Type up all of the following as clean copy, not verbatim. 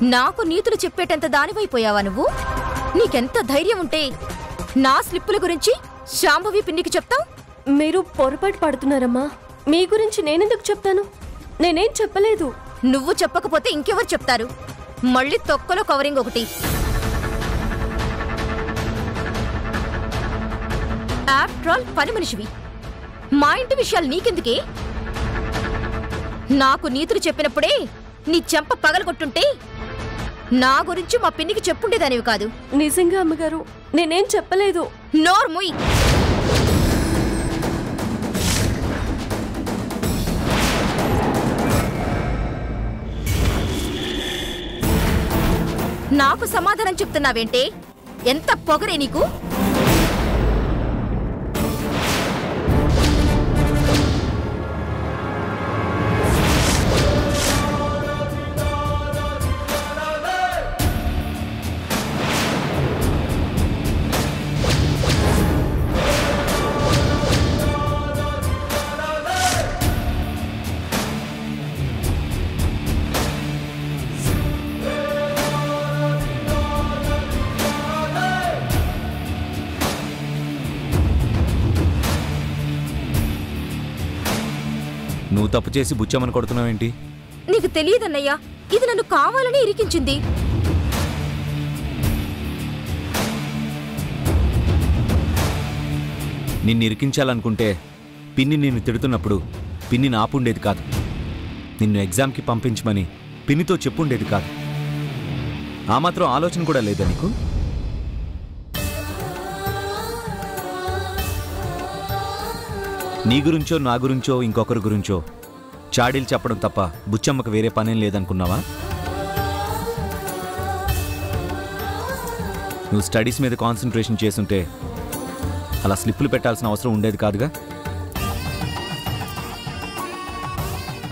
నాకు నీతులు చెప్పేటంత దానివైపోయావా నువ్వు? నీకెంత ధైర్యం ఉంటే నా స్లిప్పుల గురించి శాంభవి పిన్నికి చెప్తావు? మీరు పొరపాటు పడుతున్నారమ్మా. మీ గురించి నేనెందుకు చెప్తాను? నేనేం చెప్పలేదు. నువ్వు చెప్పకపోతే ఇంకెవరు చెప్తారు? మళ్ళీ తొక్కలో కవరింగ్ ఒకటి. ఆఫ్టర్ ఆల్ పని మనిషివి. మా ఇంటి విషయాలు నీకెందుకే? నాకు నీతులు చెప్పినప్పుడే నీ చెంప పగలగొట్టుంటే నా గురించి మా పిన్నికి చెప్పుండేదానివి కాదు. నిజంగా అమ్మగారు నేనేం చెప్పలేదు. నోర్ముయ్. నాకు సమాధానం చెప్తున్నావేంటే? ఎంత పొగరే నీకు? నువ్వు తప్పు చేసి బుచ్చమ్మని కొడుతున్నావేంటి? నీకు తెలియదన్నయ్యా, ఇది నన్ను కావాలని ఇరికించింది. నిన్ను ఇరికించాలనుకుంటే పిన్ని నిన్ను తిడుతున్నప్పుడు పిన్నిని ఆపుండేది కాదు. నిన్ను ఎగ్జామ్కి పంపించమని పిన్నితో చెప్పుండేది కాదు. ఆ మాత్రం ఆలోచన కూడా లేదా నీకు? నీ గురించో నా గురించో ఇంకొకరి గురించో చాడీలు చెప్పడం తప్ప బుచ్చమ్మకు వేరే పనేం లేదనుకున్నావా? నువ్వు స్టడీస్ మీద కాన్సన్ట్రేషన్ చేసుంటే అలా స్లిప్పులు పెట్టాల్సిన అవసరం ఉండేది కాదుగా.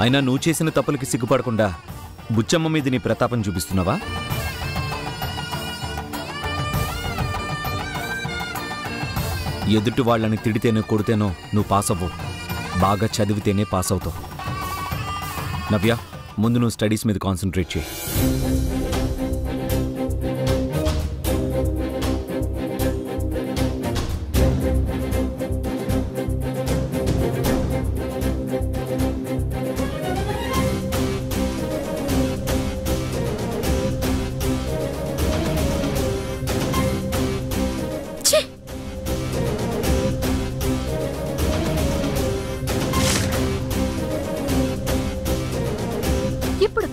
అయినా నువ్వు చేసిన తప్పులకి సిగ్గుపడకుండా బుచ్చమ్మ మీద నీ ప్రతాపం చూపిస్తున్నావా? ఎదుటి వాళ్ళని తిడితేనో కొడితేనో నువ్వు పాస్ అవ్వవు. బాగా చదివితేనే పాస్ అవుతావు. నవ్య, ముందు నువ్వు స్టడీస్ మీద కాన్సన్ట్రేట్ చేయి.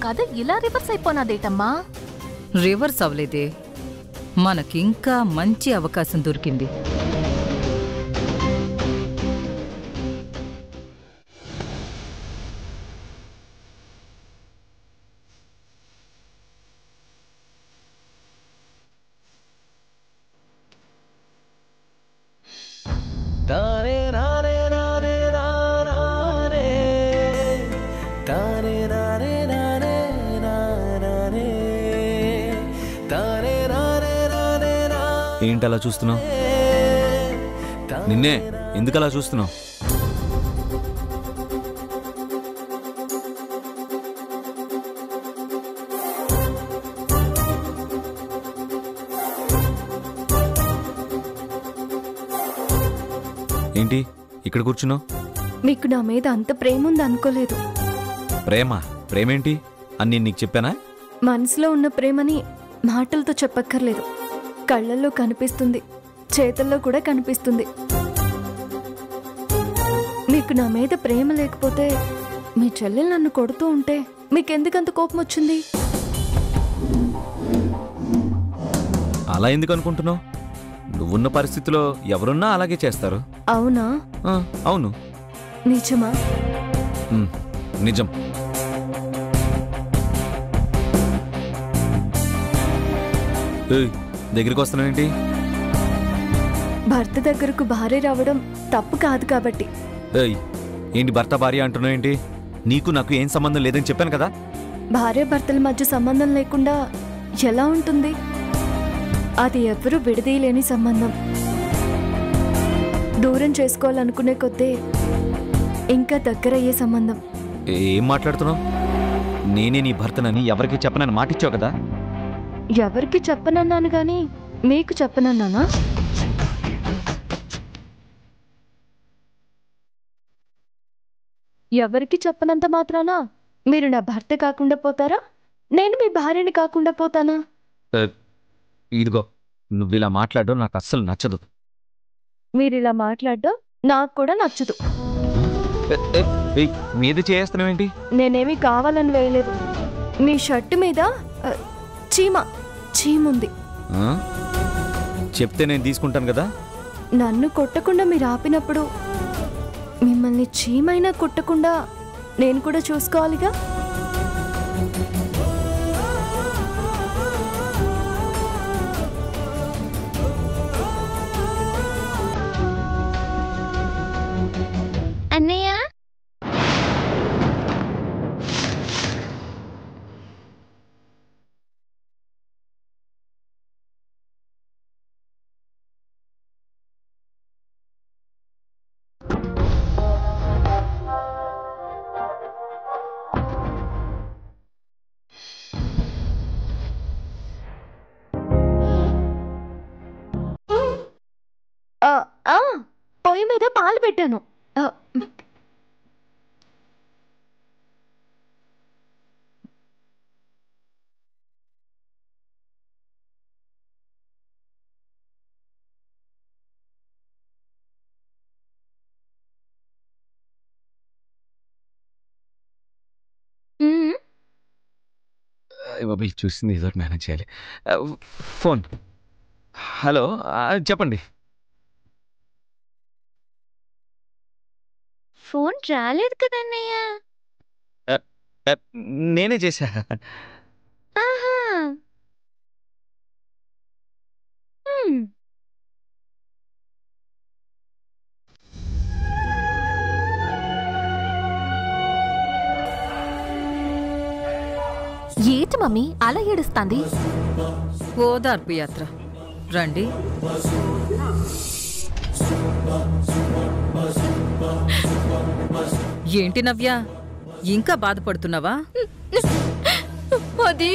కథ ఇలా రివర్స్ అయిపోనాదేటమ్మా? రివర్స్ అవలేదే, మనకింకా మంచి అవకాశం దొరికింది. ఏంటి అలా చూస్తున్నావు? నిన్నే ఎందుకు అలా చూస్తున్నావు? ఏంటి ఇక్కడ కూర్చున్నావు? మీకు నా మీద అంత ప్రేమ ఉంది అనుకోలేదు. ప్రేమేంటి అని నేను నీకు చెప్పానా? మనసులో ఉన్న ప్రేమని మాటలతో చెప్పక్కర్లేదు, కళ్ళల్లో కనిపిస్తుంది, చేతల్లో కూడా కనిపిస్తుంది. మీకు నా మీద ప్రేమ లేకపోతే మీ చెల్లెలు నన్ను కొడుతూ ఉంటే మీకెందుకంత కోపం వచ్చింది? అలా ఎందుకు అనుకుంటున్నావు? నువ్వున్న పరిస్థితిలో ఎవరున్నా అలాగే చేస్తారు. అవునా? అవును. నిజమా? నిజం. దగ్గరికి వస్తున్నావేంటి? భర్త దగ్గరకు భార్య రావడం తప్పు కాదు కాబట్టి. ఏంటి భర్త భార్య అంటున్నావు ఏంటి? నీకు నాకు ఏం సంబంధం లేదని చెప్పాను కదా. భార్య భర్తల మధ్య సంబంధం లేకుండా ఎలా ఉంటుంది? అది ఎవరు విడదీయలేని సంబంధం. దూరం చేసుకోవాలనుకునే కొద్దీ ఇంకా దగ్గరయ్యే సంబంధం. ఏం మాట్లాడుతున్నావు? నేనే నీ భర్తనని ఎవరికి చెప్పనని మాటిచ్చావు కదా. ఎవరికి చెప్పనన్నాను గాని మీకు చెప్పనన్నానా? ఎవరికి చెప్పనంత మాత్రానా మీరు నా భర్త కాకుండా పోతారా? నేను మీ భార్యని కాకుండా పోతానా? ఇదిగో, నువ్వు ఇలా మాట్లాడడం నాకు అస్సలు నచ్చదు. మీరు ఇలా మాట్లాడడం నాకు కూడా నచ్చదు. మీద చేస్తున్నావేంటి? నేనేమి కావాలని వేయలేదు. మీ షర్టు మీద చీముంది. చెప్తే నేను తీసుకుంటాను కదా. నన్ను కొట్టకుండా మీరు ఆపినప్పుడు మిమ్మల్ని చీమైనా కొట్టకుండా నేను కూడా చూసుకోవాలిగా. అన్నయ్య, పొయ్యి మీద పాలు పెట్టాను. బాబాయ్ చూసింది ఏదో మేనేజ్ చేయాలి. ఫోన్. హలో, చెప్పండి. ఫోన్ రాలేదు కదన్నయ్య. నేనే చేశా. ఆహా. ఏంటి మమ్మీ అలా ఏడుస్తాంది? ఓదార్పు యాత్ర. రండి. ఏంటి నవ్య, ఇంకా బాధపడుతున్నావా? అది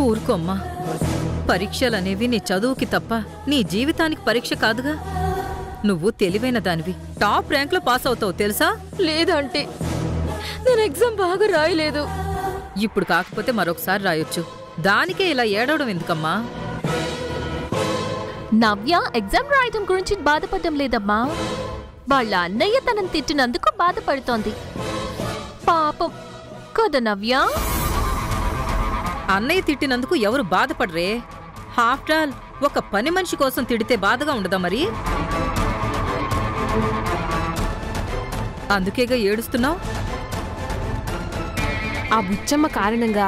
ఊరుకోమ్మా. పరీక్షలనేవి నీ చదువుకి తప్ప నీ జీవితానికి పరీక్ష కాదుగా. నువ్వు తెలివైన దానివి. టాప్ ర్యాంక్లో పాస్ అవుతావు తెలుసా? లేదంటే నేను ఎగ్జామ్ బాగా రాయలేదు. ఇప్పుడు కాకపోతే మరొకసారి రాయొచ్చు. దానికే ఇలా ఏడవడం ఎందుకమ్మా? నవ్య ఎగ్జామ్ రాయడం గురించి బాధపడడం లేదమ్మా. వాళ్ళ అన్నయ్య తనని తిట్టినందుకు బాధపడుతోంది. పాపం కదా నవ్య? అన్నయ్య తిట్టినందుకు ఎవరు బాధపడరే? ఆఫ్టర్ ఆల్ ఒక పని మనిషి కోసం తిడితే బాధగా ఉండదా మరి? అందుకేగా ఏడుస్తున్నావు. ఆ బుచ్చమ్మ కారణంగా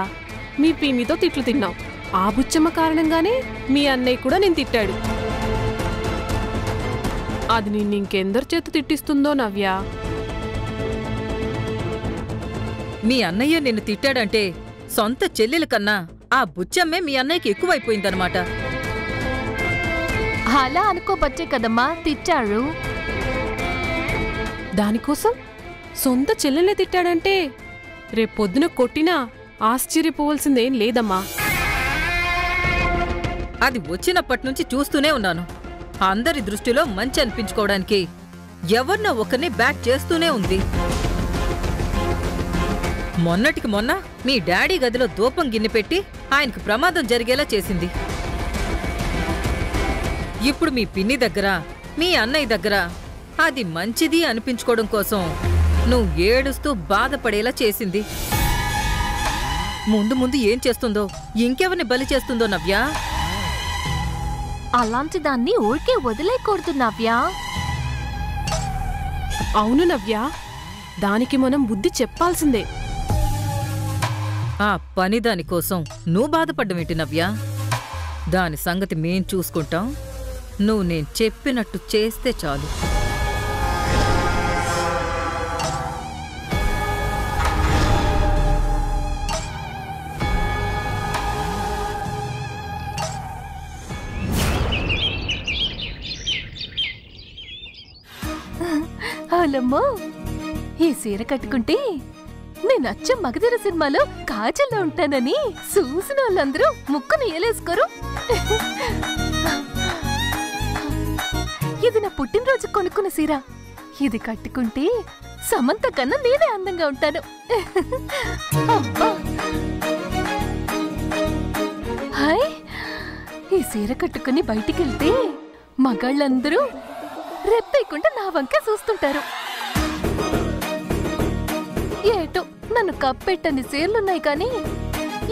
మీ పిన్నితో తిట్లు తిన్నావు. ఆ బుచ్చమ్మ కారణంగానే మీ అన్నయ్య కూడా నేను తిట్టాడు. అది నిన్ను ఇంకెందరు చేత తిట్టిస్తుందో నవ్య. మీ అన్నయ్య నిన్ను తిట్టాడంటే సొంత చెల్లెల కన్నా ఆ బుచ్చమ్మే మీ అన్నయ్యకి ఎక్కువైపోయిందనమాట. అలా అనుకోబట్టే కదమ్మా తిట్టాడు. దానికోసం సొంత చెల్లెలే తిట్టాడంటే రేపొద్దున కొట్టినా ఆశ్చర్యపోవలసిందేం లేదమ్మా. అది వచ్చినప్పటినుంచి చూస్తూనే ఉన్నాను. అందరి దృష్టిలో మంచి అనిపించుకోవడానికి ఎవరినో ఒకరిని బ్యాక్ చేస్తూనే ఉంది. మొన్నటికి మొన్న మీ డాడీ గదిలో దూపం గిన్నె పెట్టి ఆయనకు ప్రమాదం జరిగేలా చేసింది. ఇప్పుడు మీ పిన్ని దగ్గర, మీ అన్నయ్య దగ్గర అది మంచిది అనిపించుకోవడం కోసం నువ్వు ఏడుస్తూ బాధపడేలా చేసింది. ముందు ముందు ఏం చేస్తుందో, ఇంకెవరిని బలి చేస్తుందో నవ్య. అలాంటి దాన్ని ఊరికే వదిలేకూడదు నవ్య. అవును నవ్య, దానికి మనం బుద్ధి చెప్పాల్సిందే. ఆ పని దానికోసం నువ్వు బాధపడ్డమేంటి నవ్య? దాని సంగతి మేం చూసుకుంటాం. నువ్వు నేను చెప్పినట్టు చేస్తే చాలు. ఓలమ్మో, ఈ సీర కట్టుకుంటే నేను అచ్చం మగధీర సినిమాలో కాజల్లో ఉంటానని చూసిన వాళ్ళందరూ ముక్కును ఏలేసుకోరు. ఇది నా పుట్టినరోజు కొనుక్కున్న సీర. ఇది కట్టుకుంటే సమంత కన్నా నేనే అందంగా ఉంటాను. అబ్బా! హాయ్, ఈ సీర కట్టుకుని బయటికెళ్తే మగాళ్ళందరూ రెప్పేయకుండా నా వంక చూస్తుంటారు. ఏటో నన్ను కప్పెట్టని సీరలున్నాయి కానీ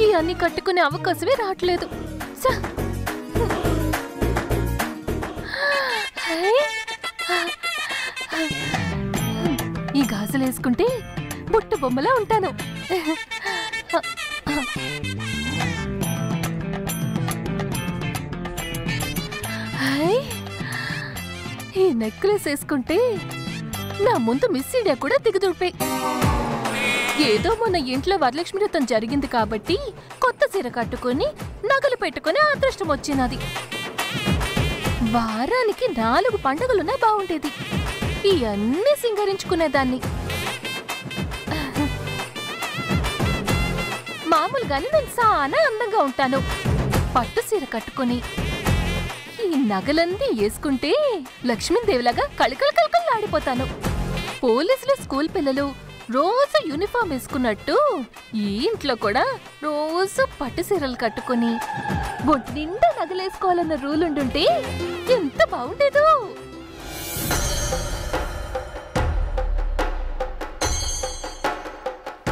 ఈ అన్ని కట్టుకునే అవకాశమే రావట్లేదు. ఈ గాజులు వేసుకుంటే బుట్ట బొమ్మలా ఉంటాను. ఈ నెక్లెస్ వేసుకుంటే నా ముందు మిస్ ఇండియా కూడా దిగుదుడిపే. ఏదో మొన్న ఇంట్లో వరలక్ష్మి వ్రతం జరిగింది కాబట్టి కొత్త సీర కట్టుకుని నగలు పెట్టుకుని అదృష్టం వచ్చినది. వారానికి 4 పండుగలున్నా బాగుండేది. ఇవన్నీ సింగరించుకునేదాన్ని. మామూలుగానే నేను చాలా అందంగా ఉంటాను. పట్టు సీర కట్టుకుని ఈ నగలన్నీ వేసుకుంటే లక్ష్మీదేవిలాగా కళకళకళకళలాడిపోతాను. పోలీసులు స్కూల్ పిల్లలు రోజు యూనిఫామ్ వేసుకున్నట్టు ఈ ఇంట్లో కూడా రోజు పట్టు సీరలు కట్టుకుని బొట్టు నిండా నగలేసుకోవాలన్న రూల్ ఉండుంటే ఎంత బాగుండేదో.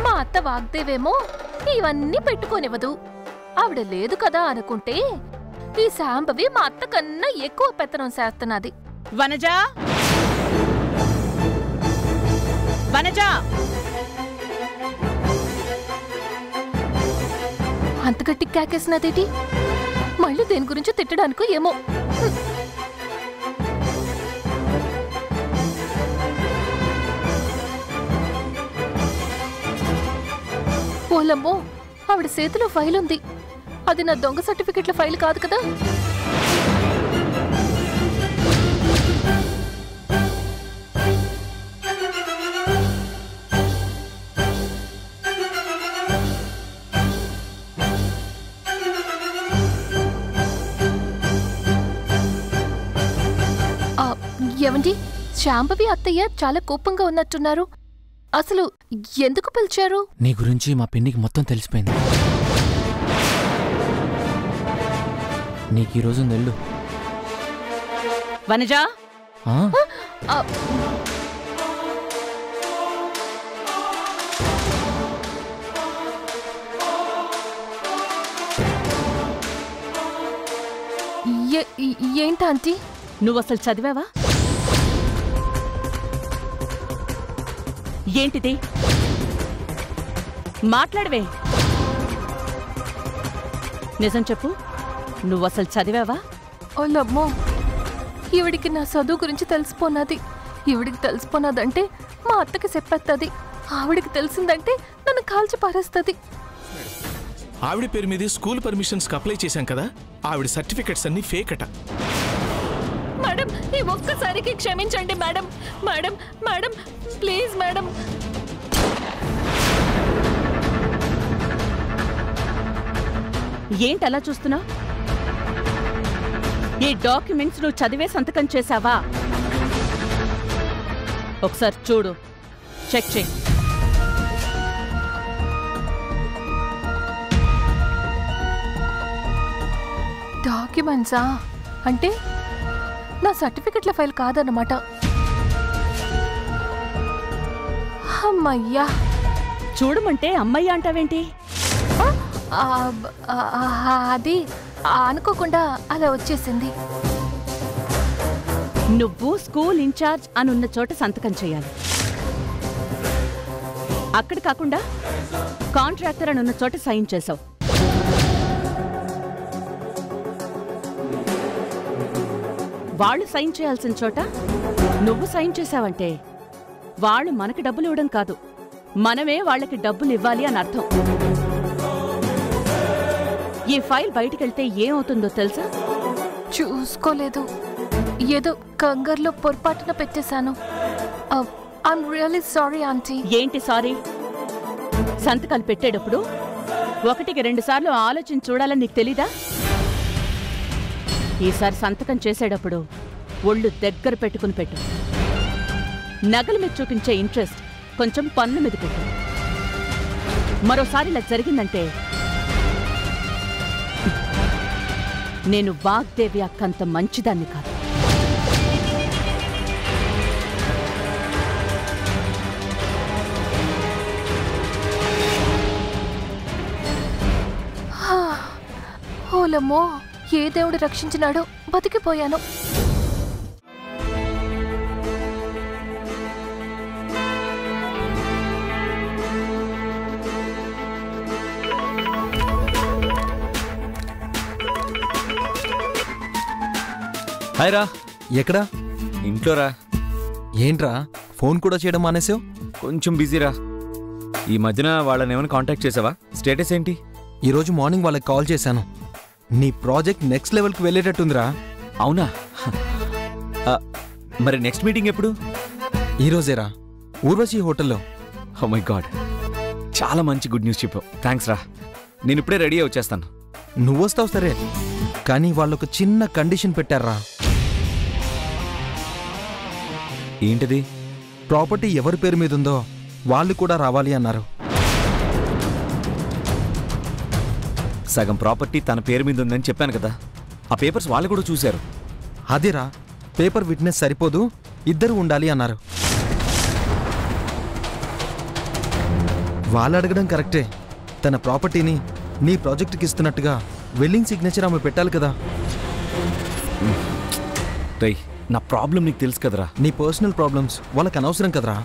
మా అత్త వాగ్దేవేమో ఇవన్నీ పెట్టుకోనివ్వదు. ఆవిడ లేదు కదా అనుకుంటే ఈ శాంభవి మా అత్త కన్నా ఎక్కువ పెత్తనం చేస్తున్నది. వనజా, వనజా! అంత గట్టి కేకేసినదేటి? మళ్ళీ దేని గురించి తిట్టడానికో ఏమో. ఓలమ్మో, ఆవిడ చేతిలో ఫైల్ ఉంది. అది నా దొంగ సర్టిఫికెట్ల ఫైల్ కాదు కదా. ఏమండి, శాంభవి అత్తయ్య చాలా కోపంగా ఉన్నట్టున్నారు. అసలు ఎందుకు పిలిచారు? నీ గురించి మా పిన్నికి మొత్తం తెలిసిపోయింది. నీకు ఈరోజు నెల్లు. వనజా, ఏంటాంటీ? నువ్వసలు చదివావా? ఏంటిది? మాట్లాడవే. నిజం చెప్పు, నువ్వసలు చదివావా? ఓలమ్మో, ఈవిడికి నా చదువు గురించి తెలిసిపోనాది. ఈవిడికి తెలిసిపోనాదంటే మా అత్తకి చెప్పేస్తుంది. ఆవిడికి తెలిసిందంటే నన్ను కాల్చి పారేస్తుంది. ఆవిడ పేరు మీద స్కూల్ పర్మిషన్స్ అప్లై చేశాం కదా, ఆవిడ సర్టిఫికెట్స్ అన్ని ఫేక్ అట. మేడం, ఈ ఒక్కసారికి క్షమించండి madam. Madam madam please madam. ఏంటి అలా చూస్తున్నా? ఈ డాక్యుమెంట్స్ నువ్వు చదివే సంతకం చేశావా? ఒకసారి చూడు, చెక్ చేయి. డాక్యుమెంట్సా? అంటే నా సర్టిఫికెట్ల ఫైల్ కాదన్నమాట. అమ్మయ్యా! చూడమంటే అమ్మయ్య అంటావేంటి? అది అనుకోకుండా అలా వచ్చేసింది. నువ్వు స్కూల్ ఇన్ఛార్జ్ అనున్న చోట సంతకం చేయాలి. అక్కడ కాకుండా కాంట్రాక్టర్ అనున్న చోట సైన్ చేసావు. వాళ్ళు సైన్ చేయాల్సిన చోట నువ్వు సైన్ చేశావంటే వాళ్ళు మనకి డబ్బులు ఇవ్వడం కాదు, మనమే వాళ్ళకి డబ్బులు ఇవ్వాలి అని అర్థం. ఈ ఫైల్ బయటికెళ్తే ఏమవుతుందో తెలుసా? చూసుకోలేదు, ఏదో కంగారులో పొరపాటున పెట్టేశాను. I'm really sorry aunty. ఏంటి సారీ? సంతకాలు పెట్టేటప్పుడు 1కి 2 సార్లు ఆలోచించి చూడాలని నీకు తెలీదా? ఈసారి సంతకం చేసేటప్పుడు ఒళ్ళు దగ్గర పెట్టుకుని పెట్టు. నగల మీద చూపించే ఇంట్రెస్ట్ కొంచెం పన్ను మీద పెట్టు. మరోసారి ఇలా జరిగిందంటే నేను వాగ్దేవి అక్కంత మంచిదాన్ని కాదు. ఓలమ్మో, ఏ దేవుడు రక్షించినాడో బతికిపోయాను. హాయ్ రా. ఎక్కడా? ఇంట్లోరా. ఏంట్రా ఫోన్ కూడా చేయడం మానేసావు? కొంచెం బిజీరా. ఈ మధ్యన వాళ్ళని ఏమైనా కాంటాక్ట్ చేసావా? స్టేటస్ ఏంటి? ఈరోజు మార్నింగ్ వాళ్ళకి కాల్ చేశాను. నీ ప్రాజెక్ట్ నెక్స్ట్ లెవెల్కి వెళ్ళేటట్టుందిరా. అవునా? మరి నెక్స్ట్ మీటింగ్ ఎప్పుడు? ఈరోజేరా, ఊర్వశి హోటల్లో. ఓ మై గాడ్, చాలా మంచి గుడ్ న్యూస్ చెప్పావు. థ్యాంక్స్ రా. నేను ఇప్పుడే రెడీ అయి వచ్చేస్తాను. నువ్వొస్తావు సరే, కానీ వాళ్ళొక చిన్న కండిషన్ పెట్టారా. ఏంటిది? ప్రాపర్టీ ఎవరి పేరు మీద ఉందో వాళ్ళు కూడా రావాలి అన్నారు. సగం ప్రాపర్టీ తన పేరు మీద ఉందని చెప్పాను కదా, ఆ పేపర్స్ వాళ్ళు కూడా చూశారు. అదేరా, పేపర్ విట్నెస్ సరిపోదు, ఇద్దరు ఉండాలి అన్నారు. వాళ్ళు అడగడం కరెక్టే. తన ప్రాపర్టీని నీ ప్రాజెక్టుకి ఇస్తున్నట్టుగా వెల్లింగ్ సిగ్నేచర్ ఆమె పెట్టాలి కదా. రై, నా ప్రాబ్లం నీకు తెలుసు కదరా. నీ పర్సనల్ ప్రాబ్లమ్స్ వాళ్ళకి అనవసరం కదరా.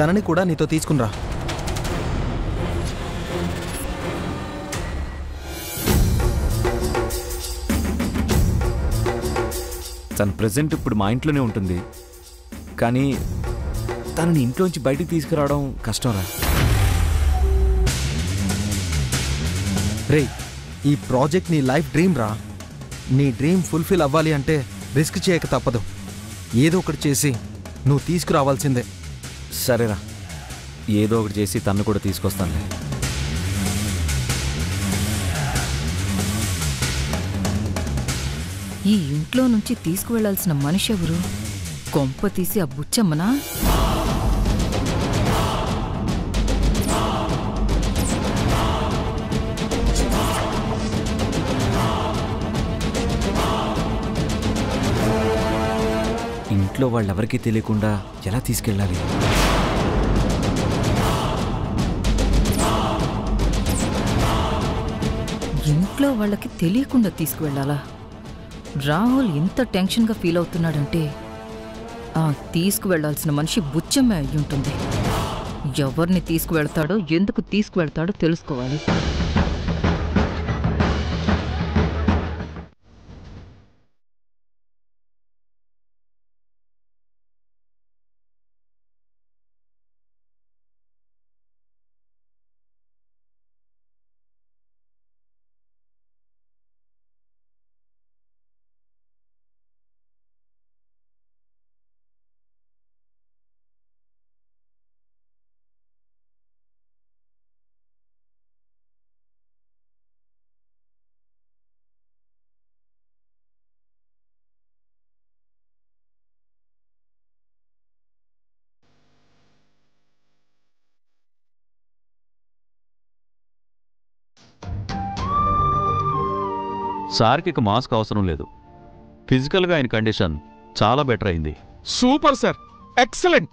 తనని కూడా నీతో తీసుకునిరా. తన ప్రెజెంట్ ఇప్పుడు మా ఇంట్లోనే ఉంటుంది, కానీ తనని ఇంట్లోంచి బయటికి తీసుకురావడం కష్టంరా. రే, ఈ ప్రాజెక్ట్ నీ లైఫ్ డ్రీమ్ రా. నీ డ్రీమ్ ఫుల్ఫిల్ అవ్వాలి అంటే రిస్క్ చేయక తప్పదు. ఏదో ఒకటి చేసి నువ్వు తీసుకురావాల్సిందే. సరేరా, ఏదో ఒకటి చేసి తన్ను కూడా తీసుకొస్తానులే. ఈ ఇంట్లో నుంచి తీసుకువెళ్లాల్సిన మనిషి ఎవరు? కొంప తీసి ఆ బుచ్చమ్మనా? ఇంట్లో వాళ్ళెవరికీ తెలియకుండా ఎలా తీసుకెళ్ళాలి? ఇంట్లో వాళ్ళకి తెలియకుండా తీసుకువెళ్ళాలా? రాహుల్ ఇంత టెన్షన్గా ఫీల్ అవుతున్నాడంటే ఆ తీసుకువెళ్లాల్సిన మనిషి బుచ్చమ్మే అయ్యుంటుంది. ఎవరిని తీసుకువెళ్తాడో, ఎందుకు తీసుకువెళ్తాడో తెలుసుకోవాలి. సార్కి ఇక మాస్క్ అవసరం లేదు. ఫిజికల్గా ఆయన కండిషన్ చాలా బెటర్ అయింది. Super sir, excellent.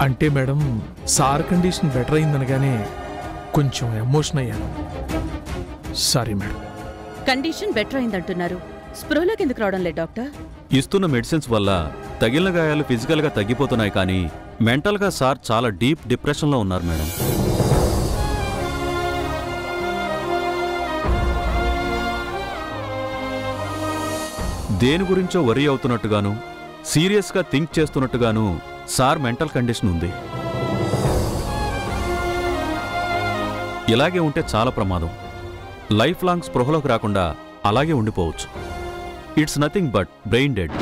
అంటే మేడం, సార్ కండిషన్ బెటర్ అయిందనగానే కొంచెం ఎమోషన్ అయ్యాను. Sorry madam. కండిషన్ బెటర్ అయిందంటున్నారు, స్పృహలోకి ఎందుకు రావడం లేదు డాక్టర్? ఇస్తున్న మెడిసిన్స్ వల్ల తగిలిన గాయాలు ఫిజికల్గా తగ్గిపోతున్నాయి, కానీ మెంటల్గా సార్ చాలా డీప్ డిప్రెషన్లో ఉన్నారు మేడం. దేని గురించో వరీ అవుతున్నట్టుగాను, సీరియస్గా థింక్ చేస్తున్నట్టుగాను సార్ మెంటల్ కండిషన్ ఉంది. ఇలాగే ఉంటే చాలా ప్రమాదం. లైఫ్ లాంగ్ స్పృహలోకి రాకుండా అలాగే ఉండిపోవచ్చు. It's nothing but brain dead.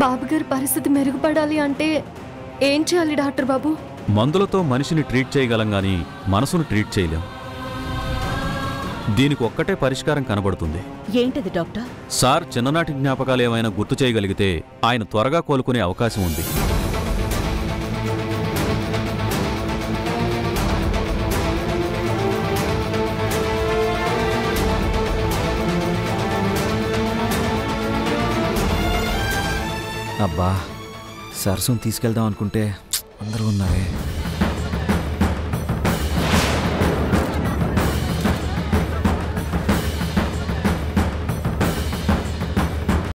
బాబుగారి పరిస్థితి మెరుగుపడాలి అంటే ఏం చేయాలి డాక్టర్ బాబు? మందులతో మనిషిని ట్రీట్ చేయగలం గాని మనసును ట్రీట్ చేయలేం. దీనికి ఒక్కటే పరిష్కారం కనబడుతుంది. ఏంటది డాక్టర్? సార్ చిన్ననాటి జ్ఞాపకాలు ఏమైనా గుర్తు చేయగలిగితే ఆయన త్వరగా కోలుకునే అవకాశం ఉంది. అబ్బా, సరస్సును తీసుకెళ్దాం అనుకుంటే అందరూ ఉన్నారే.